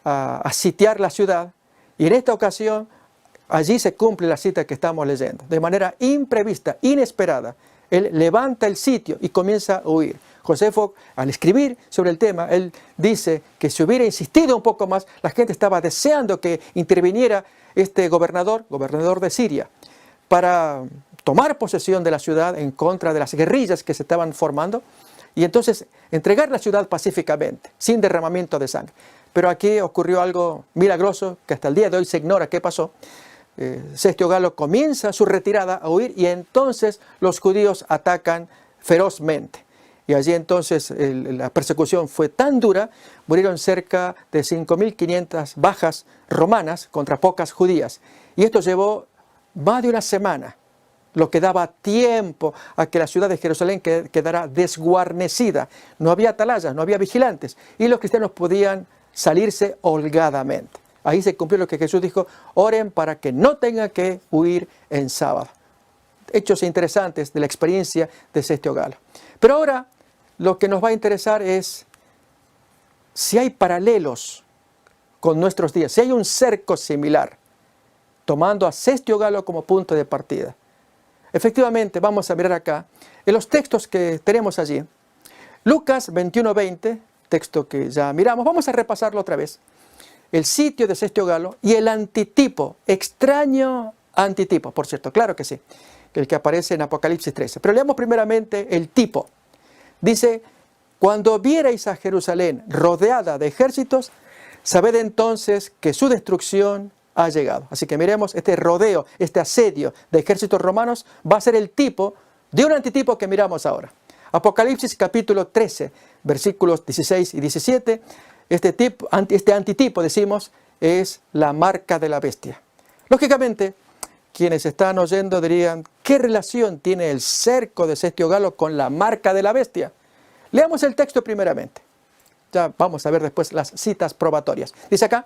a sitiar la ciudad y en esta ocasión allí se cumple la cita que estamos leyendo. De manera imprevista, inesperada, él levanta el sitio y comienza a huir. Josefo, al escribir sobre el tema, él dice que si hubiera insistido un poco más, la gente estaba deseando que interviniera este gobernador de Siria, para tomar posesión de la ciudad en contra de las guerrillas que se estaban formando. y entonces entregar la ciudad pacíficamente, sin derramamiento de sangre. Pero aquí ocurrió algo milagroso que hasta el día de hoy se ignora qué pasó. Sestio Galo comienza su retirada a huir y entonces los judíos atacan ferozmente. Y allí entonces la persecución fue tan dura, murieron cerca de 5.500 bajas romanas contra pocas judías. Y esto llevó más de una semana, lo que daba tiempo a que la ciudad de Jerusalén quedara desguarnecida. No había atalayas, no había vigilantes, y los cristianos podían salirse holgadamente. Ahí se cumplió lo que Jesús dijo: oren para que no tengan que huir en sábado. Hechos interesantes de la experiencia de Sestio Galo. Pero ahora lo que nos va a interesar es si hay paralelos con nuestros días, si hay un cerco similar, tomando a Sestio Galo como punto de partida. Efectivamente, vamos a mirar acá, en los textos que tenemos allí, Lucas 21:20, texto que ya miramos, vamos a repasarlo otra vez. El sitio de Sestio Galo y el antitipo, extraño antitipo, por cierto, claro que sí, el que aparece en Apocalipsis 13. Pero leamos primeramente el tipo. Dice: cuando vierais a Jerusalén rodeada de ejércitos, sabed entonces que su destrucción ha llegado. Así que miremos este rodeo, este asedio de ejércitos romanos va a ser el tipo de un antitipo que miramos ahora. Apocalipsis capítulo 13, versículos 16 y 17. Este antitipo, decimos, es la marca de la bestia. Lógicamente, quienes están oyendo dirían: ¿qué relación tiene el cerco de Sestio Galo con la marca de la bestia? Leamos el texto primeramente. Ya vamos a ver después las citas probatorias. Dice acá: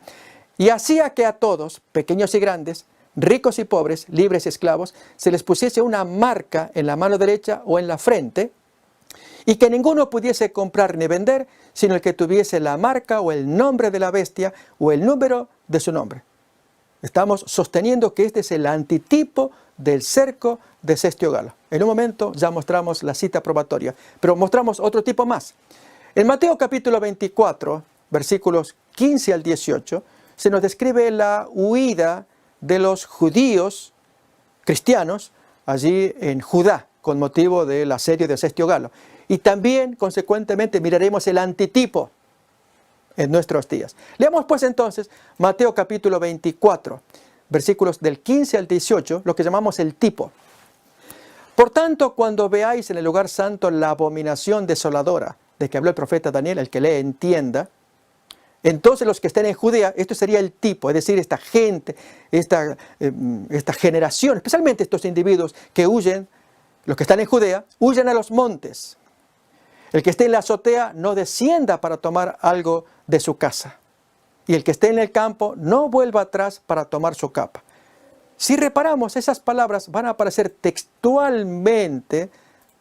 y hacía que a todos, pequeños y grandes, ricos y pobres, libres y esclavos, se les pusiese una marca en la mano derecha o en la frente, y que ninguno pudiese comprar ni vender, sino el que tuviese la marca o el nombre de la bestia o el número de su nombre. Estamos sosteniendo que este es el antitipo del cerco de Sestio Galo. En un momento ya mostramos la cita probatoria, pero mostramos otro tipo más. En Mateo capítulo 24, versículos 15 al 18, se nos describe la huida de los judíos cristianos allí en Judá, con motivo del asedio de Sestio Galo. Y también, consecuentemente, miraremos el antitipo en nuestros días. Leamos pues entonces Mateo capítulo 24, versículos del 15 al 18, lo que llamamos el tipo. Por tanto, cuando veáis en el lugar santo la abominación desoladora de que habló el profeta Daniel, el que lee entienda, entonces los que estén en Judea, esto sería el tipo, es decir, esta gente, esta generación, especialmente estos individuos que huyen, los que están en Judea, huyen a los montes. El que esté en la azotea no descienda para tomar algo de su casa. Y el que esté en el campo no vuelva atrás para tomar su capa. Si reparamos, esas palabras van a aparecer textualmente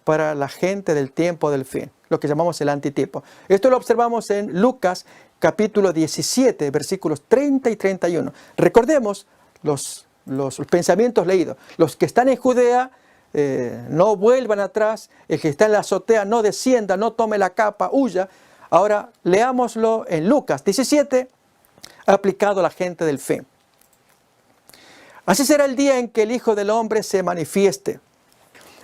para la gente del tiempo del fin, lo que llamamos el antitipo. Esto lo observamos en Lucas capítulo 17, versículos 30 y 31. Recordemos los pensamientos leídos. Los que están en Judea no vuelvan atrás, el que está en la azotea no descienda, no tome la capa, huya. Ahora leámoslo en Lucas 17, aplicado a la gente del fin. Así será el día en que el Hijo del Hombre se manifieste.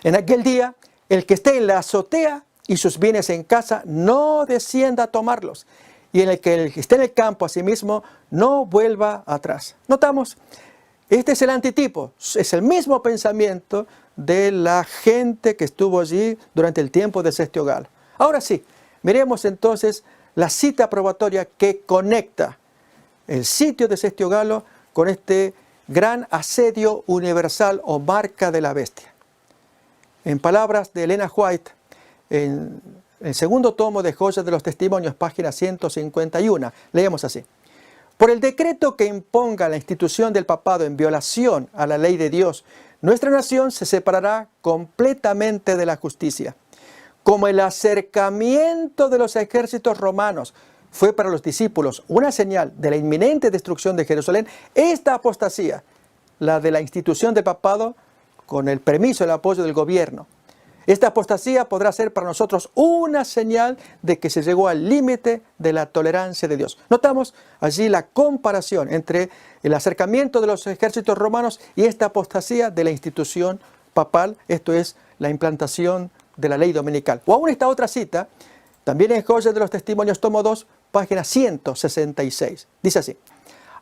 En aquel día, el que esté en la azotea y sus bienes en casa no descienda a tomarlos, y en el que esté en el campo asimismo no vuelva atrás. Notamos, este es el antitipo, es el mismo pensamiento de la gente que estuvo allí durante el tiempo de Sestio Galo. Ahora sí, miremos entonces la cita probatoria que conecta el sitio de Sestio Galo con este gran asedio universal o marca de la bestia. En palabras de Elena White, en el segundo tomo de Joyas de los Testimonios, página 151, leemos así: por el decreto que imponga la institución del papado en violación a la ley de Dios, nuestra nación se separará completamente de la justicia. Como el acercamiento de los ejércitos romanos fue para los discípulos una señal de la inminente destrucción de Jerusalén, esta apostasía, la de la institución del papado, con el permiso y el apoyo del gobierno, esta apostasía podrá ser para nosotros una señal de que se llegó al límite de la tolerancia de Dios. Notamos allí la comparación entre el acercamiento de los ejércitos romanos y esta apostasía de la institución papal, esto es, la implantación de la ley dominical. O aún esta otra cita, también en Joyas de los Testimonios, tomo 2, página 166. Dice así: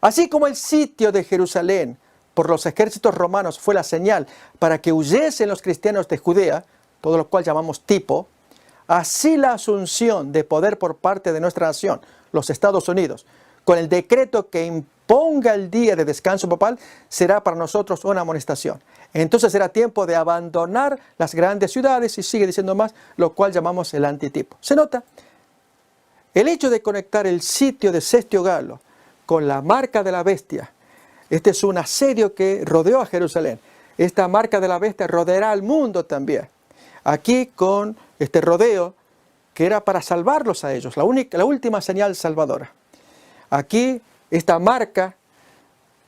así como el sitio de Jerusalén por los ejércitos romanos fue la señal para que huyesen los cristianos de Judea, todo lo cual llamamos tipo, así la asunción de poder por parte de nuestra nación, los Estados Unidos, con el decreto que imponga el día de descanso papal, será para nosotros una amonestación. Entonces será tiempo de abandonar las grandes ciudades, y sigue diciendo más, lo cual llamamos el antitipo. ¿Se nota? El hecho de conectar el sitio de Sestio Galo con la marca de la bestia, este es un asedio que rodeó a Jerusalén. Esta marca de la bestia rodeará al mundo también. Aquí con este rodeo que era para salvarlos a ellos, la última señal salvadora. Aquí esta marca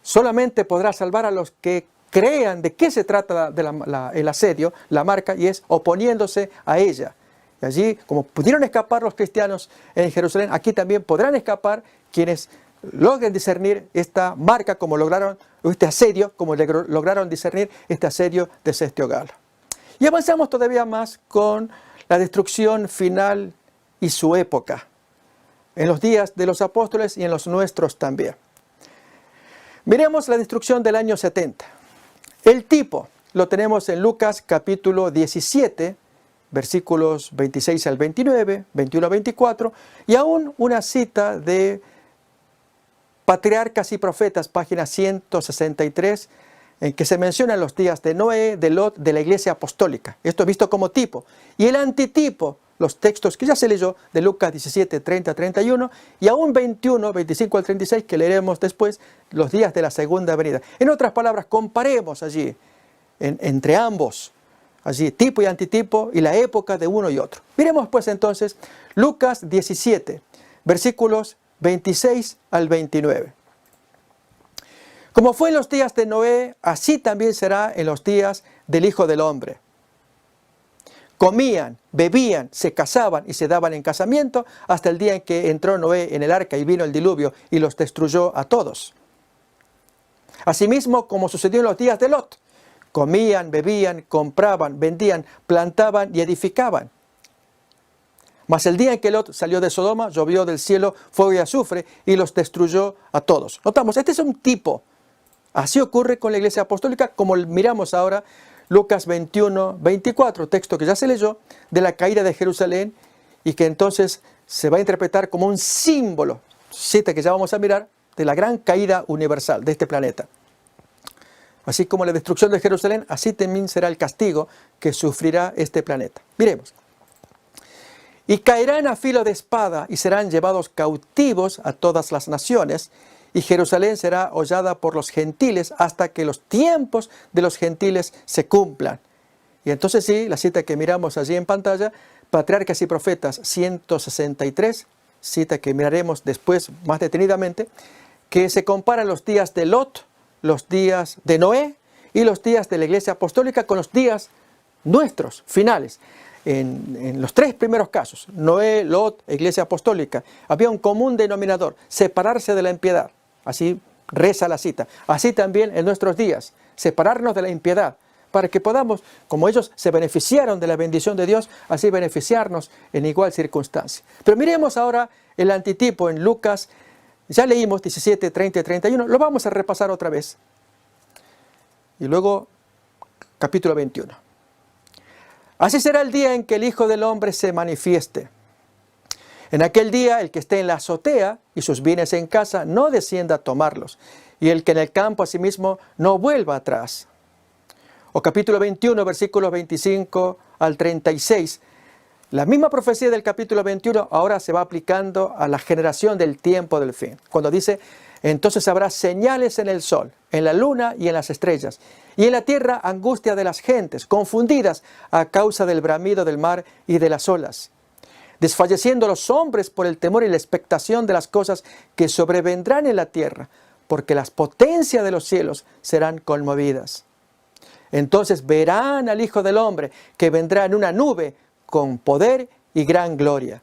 solamente podrá salvar a los que crean de qué se trata el asedio, la marca, y es oponiéndose a ella. Y allí, como pudieron escapar los cristianos en Jerusalén, aquí también podrán escapar quienes logren discernir esta marca, como lograron, este asedio, como lograron discernir este asedio de Sestio Galo. Y avanzamos todavía más con la destrucción final y su época, en los días de los apóstoles y en los nuestros también. Miremos la destrucción del año 70. El tipo lo tenemos en Lucas capítulo 17, versículos 26 al 29, 21 al 24, y aún una cita de Patriarcas y Profetas, página 163, en que se mencionan los días de Noé, de Lot, de la iglesia apostólica. Esto es visto como tipo. Y el antitipo, los textos que ya se leyó de Lucas 17, 30, 31, y aún 21, 25 al 36, que leeremos después, los días de la segunda venida. En otras palabras, comparemos allí, entre ambos, allí tipo y antitipo, y la época de uno y otro. Miremos pues entonces Lucas 17, versículos 26 al 29. Como fue en los días de Noé, así también será en los días del Hijo del Hombre. Comían, bebían, se casaban y se daban en casamiento hasta el día en que entró Noé en el arca y vino el diluvio y los destruyó a todos. Asimismo, como sucedió en los días de Lot, comían, bebían, compraban, vendían, plantaban y edificaban. Mas el día en que Lot salió de Sodoma, llovió del cielo fuego y azufre y los destruyó a todos. Notamos, este es un tipo. Así ocurre con la iglesia apostólica, como miramos ahora Lucas 21, 24, texto que ya se leyó, de la caída de Jerusalén, y que entonces se va a interpretar como un símbolo, cita que ya vamos a mirar, de la gran caída universal de este planeta. Así como la destrucción de Jerusalén, así también será el castigo que sufrirá este planeta. Miremos. Y caerán a filo de espada y serán llevados cautivos a todas las naciones, y Jerusalén será hollada por los gentiles hasta que los tiempos de los gentiles se cumplan. Y entonces sí, la cita que miramos allí en pantalla, Patriarcas y Profetas 163, cita que miraremos después más detenidamente, que se comparan los días de Lot, los días de Noé y los días de la iglesia apostólica con los días nuestros, finales. En los tres primeros casos, Noé, Lot, iglesia apostólica, había un común denominador: separarse de la impiedad. Así reza la cita. Así también en nuestros días, separarnos de la impiedad, para que podamos, como ellos se beneficiaron de la bendición de Dios, así beneficiarnos en igual circunstancia. Pero miremos ahora el antitipo en Lucas. Ya leímos 17, 30 y 31, lo vamos a repasar otra vez. Y luego capítulo 21. Así será el día en que el Hijo del Hombre se manifieste. En aquel día, el que esté en la azotea y sus bienes en casa, no descienda a tomarlos, y el que en el campo asimismo no vuelva atrás. O capítulo 21, versículos 25 al 36. La misma profecía del capítulo 21 ahora se va aplicando a la generación del tiempo del fin. Cuando dice: entonces habrá señales en el sol, en la luna y en las estrellas, y en la tierra angustia de las gentes, confundidas a causa del bramido del mar y de las olas, desfalleciendo los hombres por el temor y la expectación de las cosas que sobrevendrán en la tierra, porque las potencias de los cielos serán conmovidas. Entonces verán al Hijo del Hombre, que vendrá en una nube con poder y gran gloria.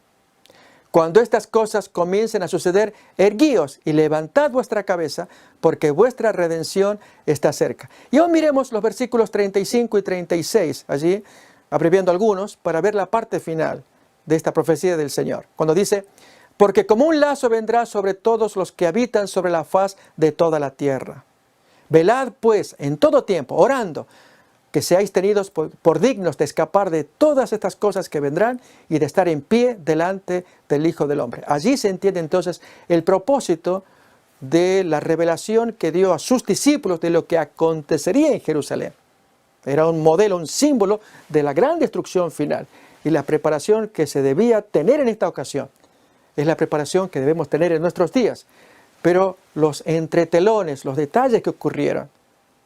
Cuando estas cosas comiencen a suceder, erguíos y levantad vuestra cabeza, porque vuestra redención está cerca. Y aún miremos los versículos 35 y 36, allí, abreviando algunos, para ver la parte final de esta profecía del Señor. Cuando dice, porque como un lazo vendrá sobre todos los que habitan sobre la faz de toda la tierra. Velad pues en todo tiempo, orando, que seáis tenidos por dignos de escapar de todas estas cosas que vendrán y de estar en pie delante del Hijo del Hombre. Allí se entiende entonces el propósito de la revelación que dio a sus discípulos de lo que acontecería en Jerusalén. Era un modelo, un símbolo de la gran destrucción final y la preparación que se debía tener en esta ocasión. Es la preparación que debemos tener en nuestros días. Pero los entretelones, los detalles que ocurrieron,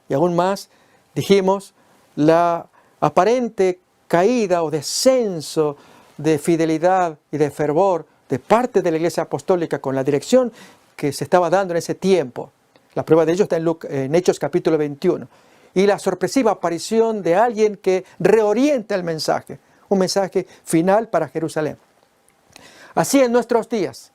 y aún más, dijimos, la aparente caída o descenso de fidelidad y de fervor de parte de la Iglesia Apostólica con la dirección que se estaba dando en ese tiempo. La prueba de ello está en Hechos capítulo 21. Y la sorpresiva aparición de alguien que reorienta el mensaje, un mensaje final para Jerusalén. Así en nuestros días,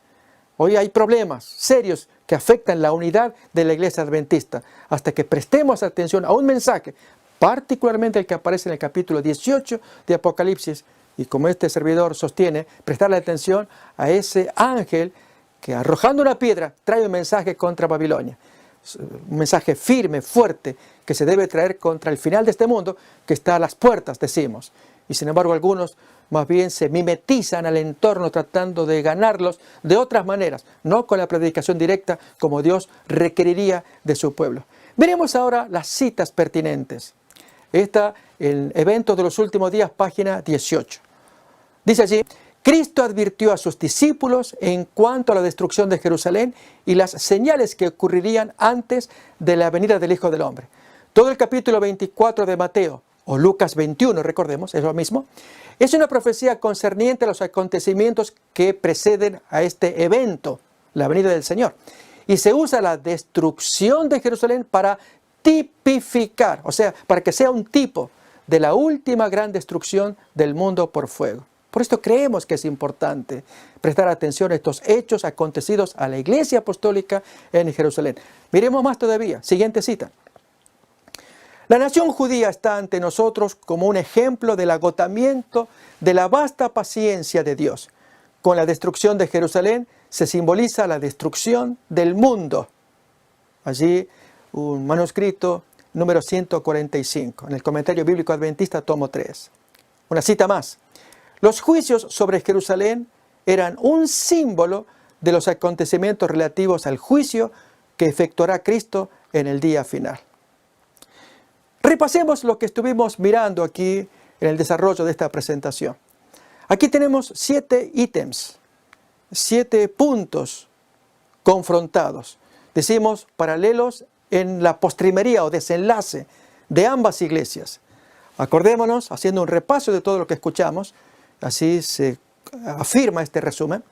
hoy hay problemas serios que afectan la unidad de la Iglesia Adventista, hasta que prestemos atención a un mensaje, particularmente el que aparece en el capítulo 18 de Apocalipsis, y como este servidor sostiene, prestarle atención a ese ángel que arrojando una piedra trae un mensaje contra Babilonia. Un mensaje firme, fuerte, que se debe traer contra el final de este mundo, que está a las puertas, decimos. Y sin embargo algunos más bien se mimetizan al entorno tratando de ganarlos de otras maneras, no con la predicación directa como Dios requeriría de su pueblo. Veremos ahora las citas pertinentes. Esta, el evento de los últimos días, página 18. Dice allí, Cristo advirtió a sus discípulos en cuanto a la destrucción de Jerusalén y las señales que ocurrirían antes de la venida del Hijo del Hombre. Todo el capítulo 24 de Mateo, o Lucas 21, recordemos, es lo mismo, es una profecía concerniente a los acontecimientos que preceden a este evento, la venida del Señor. Y se usa la destrucción de Jerusalén para tipificar, o sea, para que sea un tipo de la última gran destrucción del mundo por fuego. Por esto creemos que es importante prestar atención a estos hechos acontecidos a la Iglesia Apostólica en Jerusalén. Miremos más todavía. Siguiente cita. La nación judía está ante nosotros como un ejemplo del agotamiento de la vasta paciencia de Dios. Con la destrucción de Jerusalén se simboliza la destrucción del mundo. Allí un manuscrito número 145, en el Comentario Bíblico Adventista, tomo 3. Una cita más. Los juicios sobre Jerusalén eran un símbolo de los acontecimientos relativos al juicio que efectuará Cristo en el día final. Repasemos lo que estuvimos mirando aquí en el desarrollo de esta presentación. Aquí tenemos 7 ítems, 7 puntos confrontados. Decimos paralelos en la postrimería o desenlace de ambas iglesias. Acordémonos, haciendo un repaso de todo lo que escuchamos, así se afirma este resumen,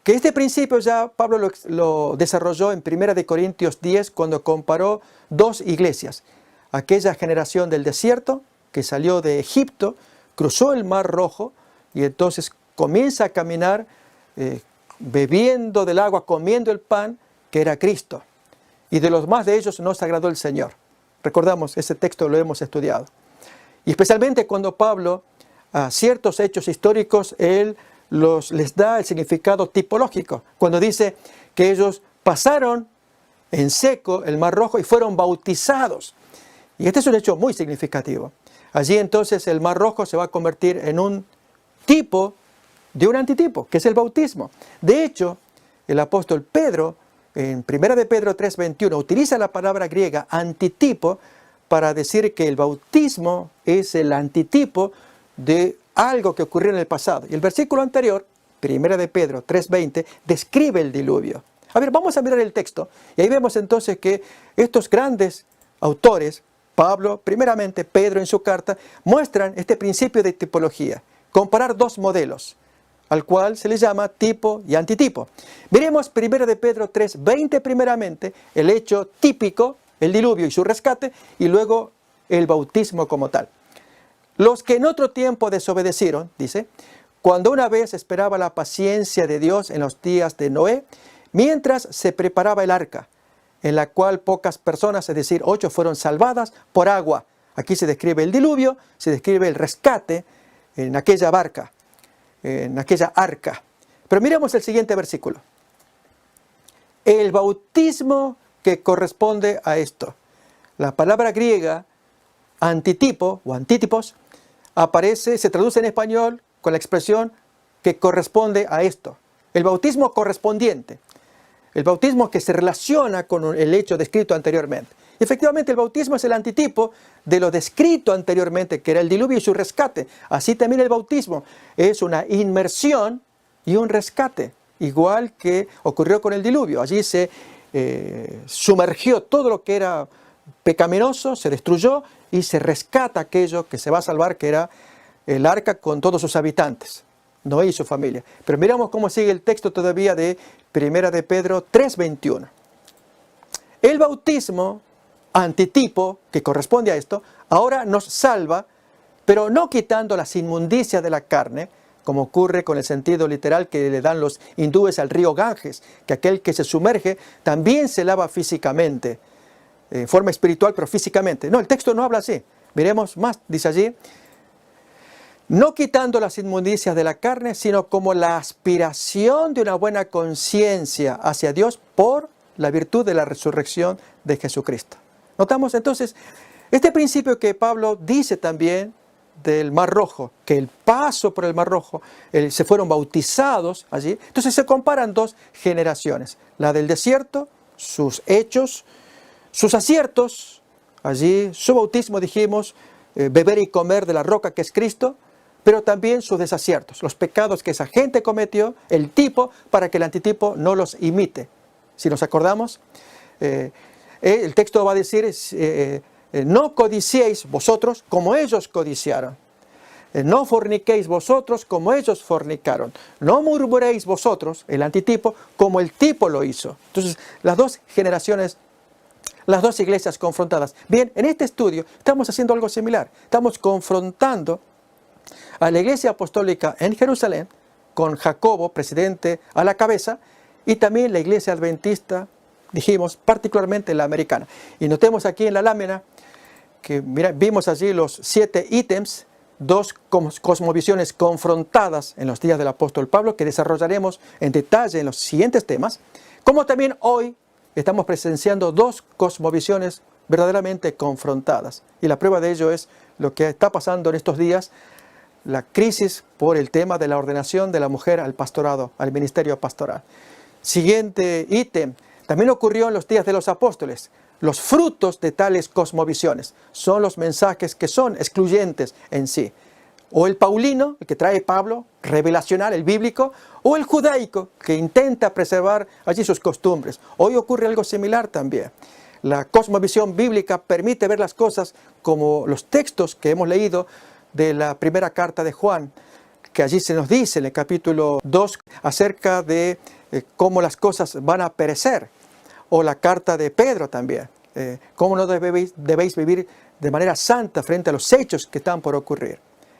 que este principio ya Pablo lo desarrolló en 1 Corintios 10 cuando comparó dos iglesias. Aquella generación del desierto que salió de Egipto, cruzó el Mar Rojo y entonces comienza a caminar bebiendo del agua, comiendo el pan que era Cristo. Y de los más de ellos no se agradó el Señor. Recordamos, ese texto lo hemos estudiado. Y especialmente cuando Pablo a ciertos hechos históricos, él les da el significado tipológico. Cuando dice que ellos pasaron en seco el Mar Rojo y fueron bautizados. Y este es un hecho muy significativo. Allí entonces el Mar Rojo se va a convertir en un tipo de un antitipo, que es el bautismo. De hecho, el apóstol Pedro, en 1 de Pedro 3:21, utiliza la palabra griega antitipo para decir que el bautismo es el antitipo de algo que ocurrió en el pasado. Y el versículo anterior, 1 de Pedro 3:20, describe el diluvio. A ver, vamos a mirar el texto. Y ahí vemos entonces que estos grandes autores, Pablo, primeramente Pedro en su carta, muestran este principio de tipología. Comparar dos modelos, al cual se le llama tipo y antitipo. Miremos 1 de Pedro 3:20 primeramente, el hecho típico, el diluvio y su rescate, y luego el bautismo como tal. Los que en otro tiempo desobedecieron, dice, cuando una vez esperaba la paciencia de Dios en los días de Noé, mientras se preparaba el arca, en la cual pocas personas, es decir, 8, fueron salvadas por agua. Aquí se describe el diluvio, se describe el rescate en aquella barca, en aquella arca. Pero miremos el siguiente versículo. El bautismo que corresponde a esto. La palabra griega antitipo o antítipos aparece, se traduce en español con la expresión que corresponde a esto. El bautismo correspondiente. El bautismo que se relaciona con el hecho descrito anteriormente. Efectivamente, el bautismo es el antitipo de lo descrito anteriormente, que era el diluvio y su rescate. Así también el bautismo es una inmersión y un rescate, igual que ocurrió con el diluvio. Allí se sumergió todo lo que era pecaminoso, se destruyó y se rescata aquello que se va a salvar, que era el arca con todos sus habitantes, Noé y su familia. Pero miramos cómo sigue el texto todavía de 1 de Pedro 3:21. El bautismo antitipo, que corresponde a esto, ahora nos salva, pero no quitando las inmundicias de la carne, como ocurre con el sentido literal que le dan los hindúes al río Ganges, que aquel que se sumerge también se lava físicamente, en forma espiritual, pero físicamente. No, el texto no habla así. Miremos más, dice allí, no quitando las inmundicias de la carne, sino como la aspiración de una buena conciencia hacia Dios por la virtud de la resurrección de Jesucristo. Notamos entonces este principio que Pablo dice también del Mar Rojo, que el paso por el Mar Rojo, se fueron bautizados allí. Entonces se comparan dos generaciones, la del desierto, sus hechos, sus aciertos, allí su bautismo dijimos, beber y comer de la roca que es Cristo, pero también sus desaciertos, los pecados que esa gente cometió, el tipo, para que el antitipo no los imite. Si nos acordamos, el texto va a decir, no codiciéis vosotros como ellos codiciaron. No forniquéis vosotros como ellos fornicaron. No murmuréis vosotros, el antitipo, como el tipo lo hizo. Entonces, las dos generaciones, las dos iglesias confrontadas. Bien, en este estudio estamos haciendo algo similar. Estamos confrontando a la iglesia apostólica en Jerusalén, con Jacobo, presidente, a la cabeza, y también la iglesia adventista, dijimos, particularmente la americana. Y notemos aquí en la lámina que vimos allí los 7 ítems, 2 cosmovisiones confrontadas en los días del apóstol Pablo, que desarrollaremos en detalle en los siguientes temas, como también hoy estamos presenciando 2 cosmovisiones verdaderamente confrontadas. Y la prueba de ello es lo que está pasando en estos días, la crisis por el tema de la ordenación de la mujer al pastorado, al ministerio pastoral. Siguiente ítem, también ocurrió en los días de los apóstoles. Los frutos de tales cosmovisiones son los mensajes que son excluyentes en sí. O el paulino, el que trae Pablo, revelacional, el bíblico, o el judaico, que intenta preservar allí sus costumbres. Hoy ocurre algo similar también. La cosmovisión bíblica permite ver las cosas como los textos que hemos leído de la primera carta de Juan, que allí se nos dice en el capítulo 2 acerca de cómo las cosas van a perecer. O la carta de Pedro también, cómo no debéis vivir de manera santa frente a los hechos que están por ocurrir,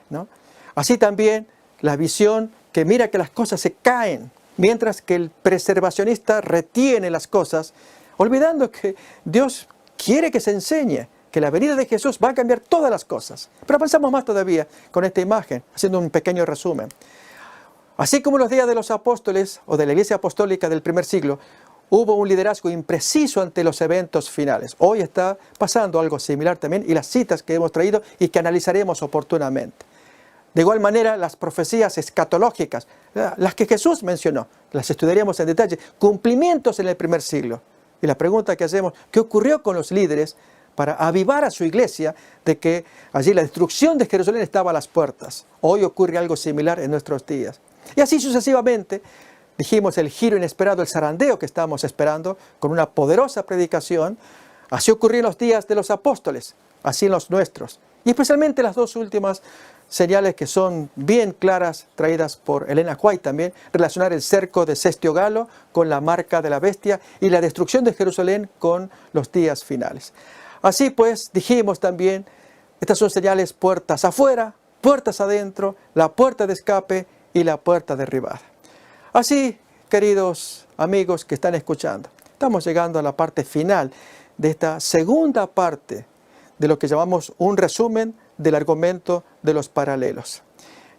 ¿no? Así también la visión que mira que las cosas se caen, mientras que el preservacionista retiene las cosas, olvidando que Dios quiere que se enseñe que la venida de Jesús va a cambiar todas las cosas. Pero avanzamos más todavía con esta imagen, haciendo un pequeño resumen. Así como en los días de los apóstoles o de la iglesia apostólica del primer siglo, hubo un liderazgo impreciso ante los eventos finales. Hoy está pasando algo similar también, y las citas que hemos traído y que analizaremos oportunamente. De igual manera, las profecías escatológicas, las que Jesús mencionó, las estudiaremos en detalle, cumplimientos en el primer siglo. Y la pregunta que hacemos, ¿qué ocurrió con los líderes para avivar a su iglesia de que allí la destrucción de Jerusalén estaba a las puertas? Hoy ocurre algo similar en nuestros días. Y así sucesivamente. Dijimos el giro inesperado, el zarandeo que estábamos esperando, con una poderosa predicación. Así ocurrió en los días de los apóstoles, así en los nuestros. Y especialmente las 2 últimas señales que son bien claras, traídas por Elena White también, relacionar el cerco de Cestio Galo con la marca de la bestia y la destrucción de Jerusalén con los días finales. Así pues, dijimos también, estas son señales puertas afuera, puertas adentro, la puerta de escape y la puerta derribada. Así, queridos amigos que están escuchando, estamos llegando a la parte final de esta segunda parte de lo que llamamos un resumen del argumento de los paralelos.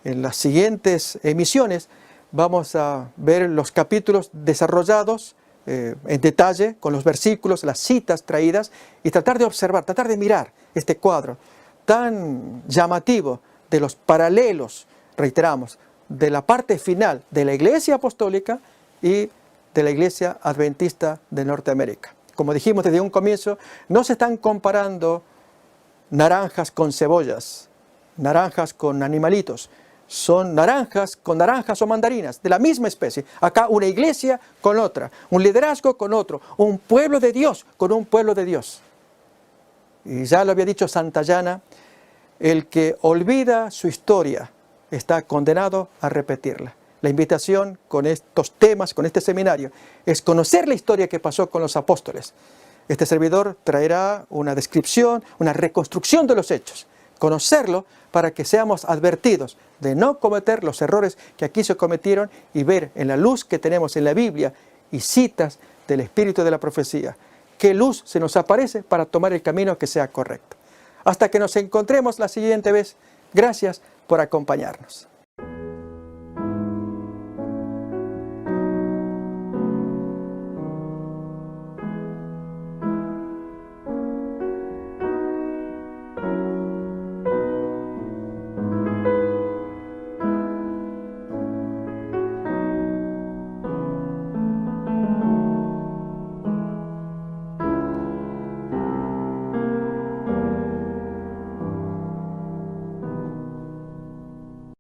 En las siguientes emisiones vamos a ver los capítulos desarrollados en detalle, con los versículos, las citas traídas, y tratar de observar, tratar de mirar este cuadro tan llamativo de los paralelos, reiteramos, de la parte final de la Iglesia Apostólica y de la Iglesia Adventista de Norteamérica. Como dijimos desde un comienzo, no se están comparando naranjas con cebollas, naranjas con animalitos. Son naranjas con naranjas o mandarinas, de la misma especie. Acá una iglesia con otra, un liderazgo con otro, un pueblo de Dios con un pueblo de Dios. Y ya lo había dicho Santayana, el que olvida su historia está condenado a repetirla. La invitación con estos temas, con este seminario, es conocer la historia que pasó con los apóstoles. Este servidor traerá una descripción, una reconstrucción de los hechos. Conocerlo para que seamos advertidos de no cometer los errores que aquí se cometieron y ver en la luz que tenemos en la Biblia y citas del espíritu de la profecía, qué luz se nos aparece para tomar el camino que sea correcto. Hasta que nos encontremos la siguiente vez, gracias por acompañarnos.